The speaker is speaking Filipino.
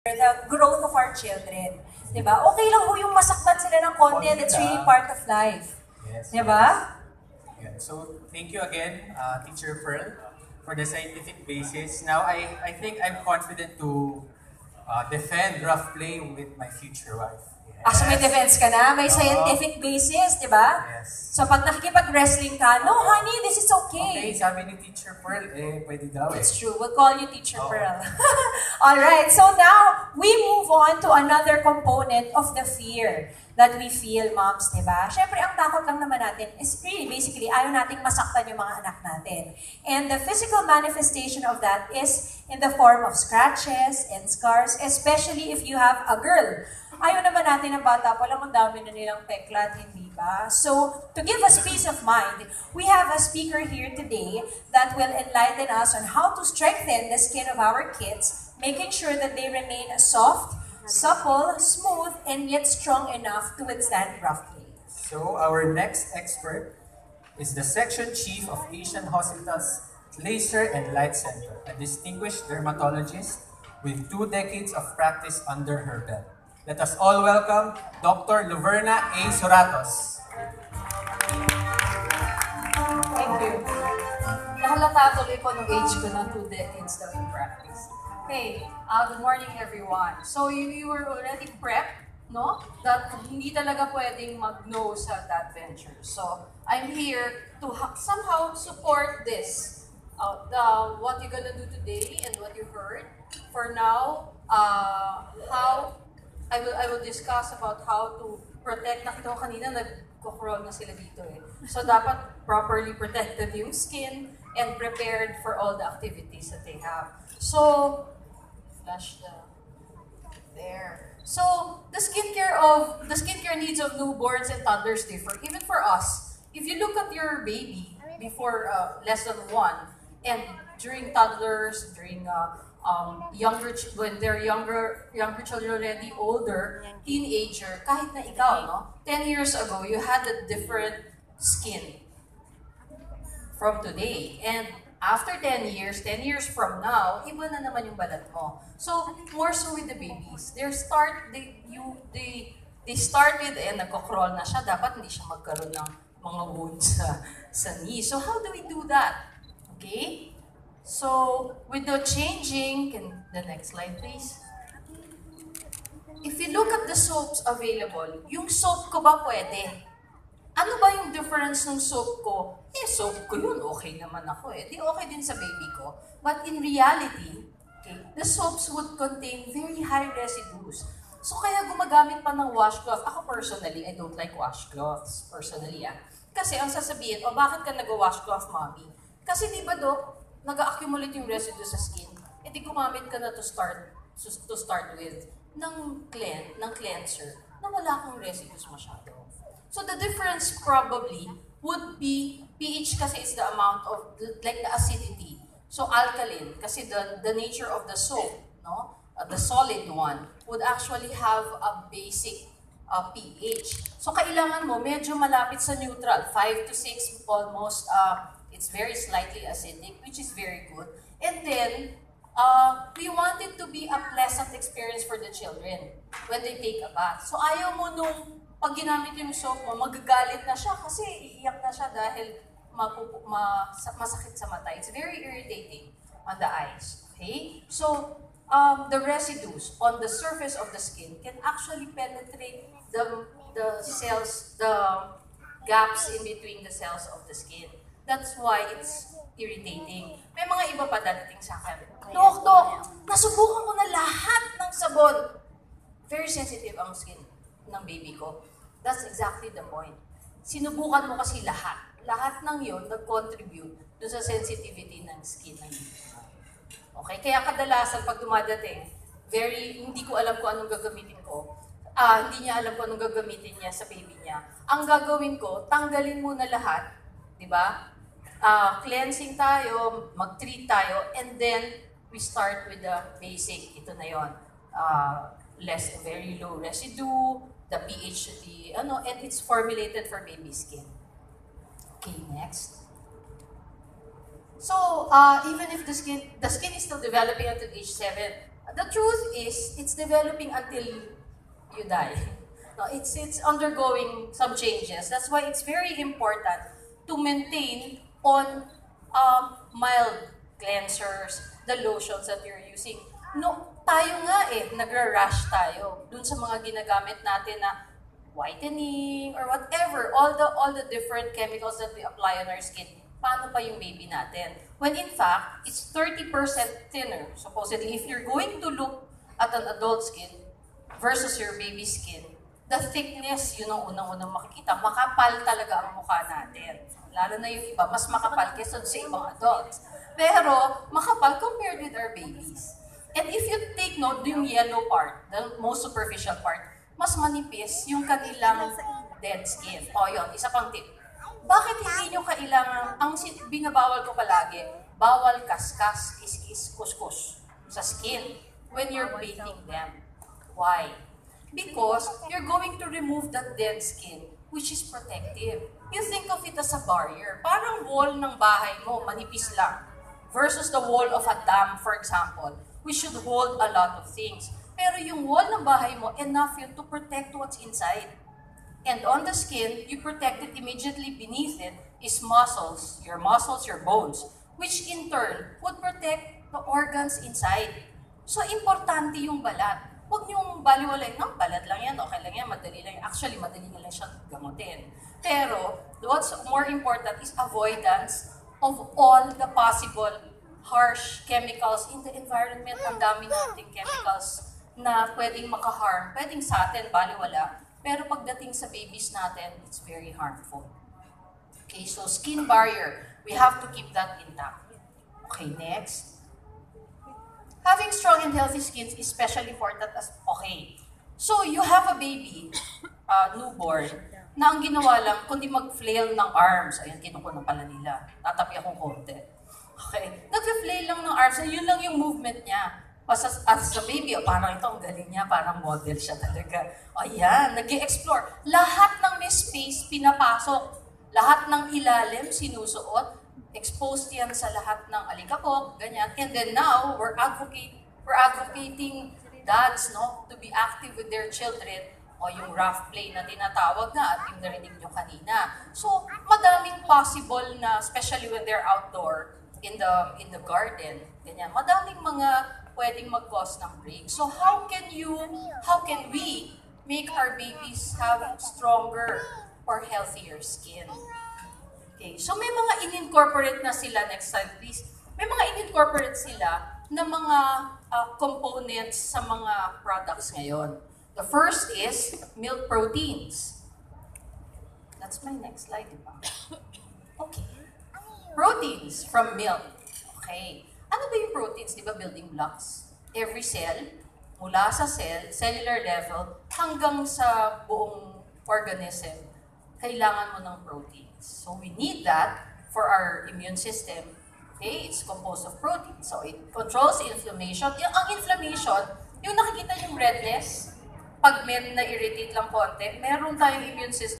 the growth of our children. Diba? Okay lang ho yung masaktan sila ng konti, that's really part of life. Yes. Diba? Yeah. So, thank you again, Teacher Pearl, for the scientific basis. Now, I think I'm confident to defend rough play with my future wife. Yes. So may defense ka na, may scientific basis, di ba? Yes. So pag nakikipag-wrestling ka, no honey, this is okay. Okay, sabi ni Teacher Pearl, pwede daw It's true, we'll call you Teacher Oo. Pearl. Alright, so now, we move on to another component of the fear that we feel, moms, di ba? Siyempre, ang takot lang naman natin is really, basically, ayaw nating masaktan yung mga anak natin. And the physical manifestation of that is in the form of scratches and scars, especially if you have a girl. Ayaw naman natin ng bata pa lang, ang dami na nilang peklat, hindi ba? So, to give us peace of mind, we have a speaker here today that will enlighten us on how to strengthen the skin of our kids, making sure that they remain soft, supple, smooth, and yet strong enough to withstand rough play. So, our next expert is the Section Chief of Asian Hospital's Laser and Light Center, a distinguished dermatologist with 2 decades of practice under her belt. Let us all welcome Dr. Luverna A. Soratos. Thank you. Nahalata tuloy ko nung age ko ng 2 decades daw in practice. Hey, good morning everyone. So you were already prepped, no? That hindi talaga pwedeng mag-no sa that venture. So I'm here to somehow support this. What you're gonna do today and what you heard. For now, how I will discuss about how to protect. Nakita ko kanina, nag-crawl na sila dito eh. So dapat properly protected yung skin and prepared for all the activities that they have. So, flash there. So, the skincare needs of newborns and toddlers differ. Even for us, if you look at your baby before less than 1, and during toddlers, during when they're younger children already, older, teenager, kahit na ikaw, no? 10 years ago, you had a different skin from today. And after 10 years from now, iba na naman yung balat mo. So, more so with the babies. They start with, nagko-crawl na siya, dapat hindi siya magkaroon ng mga wounds sa knee. So, how do we do that? Okay? So, with the changing, the next slide please. If you look at the soaps available, yung soap ko ba pwede? Ano ba yung difference ng soap ko? Soap ko yun, okay naman ako eh. Di okay din sa baby ko. But in reality, okay, the soaps would contain very high residues. So kaya gumagamit pa ng washcloth. Ako personally, I don't like washcloths, personally Kasi ang sasabihin, bakit ka nag-washcloth, mommy? Kasi di ba, Dok, nag-accumulate yung residue sa skin, di gumamit ka na to start with ng cleanser na wala kang residues masyado. So the difference probably would be pH kasi is the amount of like the acidity. So alkaline kasi the nature of the soap, no? The solid one would actually have a basic pH. So kailangan mo medyo malapit sa neutral, 5 to 6 almost. It's very slightly acidic, which is very good. And then, we want it to be a pleasant experience for the children when they take a bath. So ayaw mo nung pag ginamit yung soap mo, magagalit na siya kasi iiyak na siya dahil masakit sa mata. It's very irritating on the eyes. Okay? So, the residues on the surface of the skin can actually penetrate the cells, the gaps in between the cells of the skin. That's why it's irritating. May mga iba pa dadating sa akin. Dok, nasubukan ko na lahat ng sabon. Very sensitive ang skin ng baby ko. That's exactly the point. Sinubukan mo kasi lahat. Lahat ng yon nag-contribute dun sa sensitivity ng skin ng baby. Okay? Kaya kadalasan pag dumadating, hindi ko alam kung anong gagamitin ko. Hindi niya alam kung anong gagamitin niya sa baby niya. Ang gagawin ko, tanggalin muna lahat. Diba? Cleansing tayo, mag-treat tayo, and then we start with the basic. Ito na yon. Very low residue, the pH should be, and it's formulated for baby skin. Okay, next. So, even if the skin is still developing until age 7, The truth is, it's developing until you die. No, it's undergoing some changes. That's why it's very important to maintain on mild cleansers, the lotions that you're using. No, tayo nga nagra-rush tayo dun sa mga ginagamit natin na whitening or whatever, all the different chemicals that we apply on our skin. Paano pa yung baby natin? When in fact, it's 30% thinner. Supposedly, if you're going to look at an adult skin versus your baby skin, the thickness, yun ang unang-unang makikita. Makapal talaga ang mukha natin. Lalo na yung iba, mas makapal kaysa sa ibang adults. Pero, makapal compared with our babies. And if you take note, yung yellow part, the most superficial part, mas manipis yung kanilang dead skin. O yun, isa pang tip. Bakit hindi nyo kailangan, ang binabawal ko palagi, bawal kaskas, kis-kis, kuskus sa skin when you're bathing them. Why? Because you're going to remove that dead skin, which is protective. You think of it as a barrier. Parang wall ng bahay mo, manipis lang. Versus the wall of a dam, for example, which should hold a lot of things. Pero yung wall ng bahay mo, enough yun to protect what's inside. And on the skin, you protect it immediately beneath it is muscles, your bones, which in turn would protect the organs inside. So, importante yung balat. Huwag niyong baliwalay, no, balat lang yan, okay lang yan, madali lang yan. Actually, madali lang siyang gamutin. Pero, what's more important is avoidance of all the possible harsh chemicals in the environment. Ang dami nating chemicals na pwedeng makaharm, pwedeng sa atin, baliwala. Pero pagdating sa babies natin, it's very harmful. Okay, so skin barrier, we have to keep that intact. Okay, next. Having strong and healthy skin is especially important as, okay. So you have a baby, newborn, na ang ginawa lang, kundi mag-flail ng arms. Ayan, kinukuha pala nila. Tatapi akong konti. Okay, nag-flail lang ng arms, yun lang yung movement niya. As a baby, parang ito, ang galing niya, parang model siya talaga. Ayan, nag-i-explore. Lahat ng may space, pinapasok. Lahat ng ilalim, sinusuot. Exposed yan sa lahat ng alikabok, ganyan. And then now, we're advocating dads, no, to be active with their children. O yung rough play na tinatawag na at yung narinig nyo kanina. So, madaming possible na, especially when they're outdoor, in the garden, ganyan. Madaming mga pwedeng mag-cause ng break. So how can we make our babies have stronger or healthier skin? Okay, so may mga in-incorporate na sila, next slide please. May mga in-incorporate sila na mga components sa mga products ngayon. The first is milk proteins. That's my next slide, di ba? Okay. Proteins from milk. Okay. Ano ba yung proteins? Di ba building blocks? Every cell, mula sa cellular level, hanggang sa buong organism, kailangan mo ng proteins. So we need that for our immune system. Okay? It's composed of proteins. So it controls inflammation. Ang inflammation, yung nakikita yung redness, pag may na-irritate lang konti, meron tayong immune system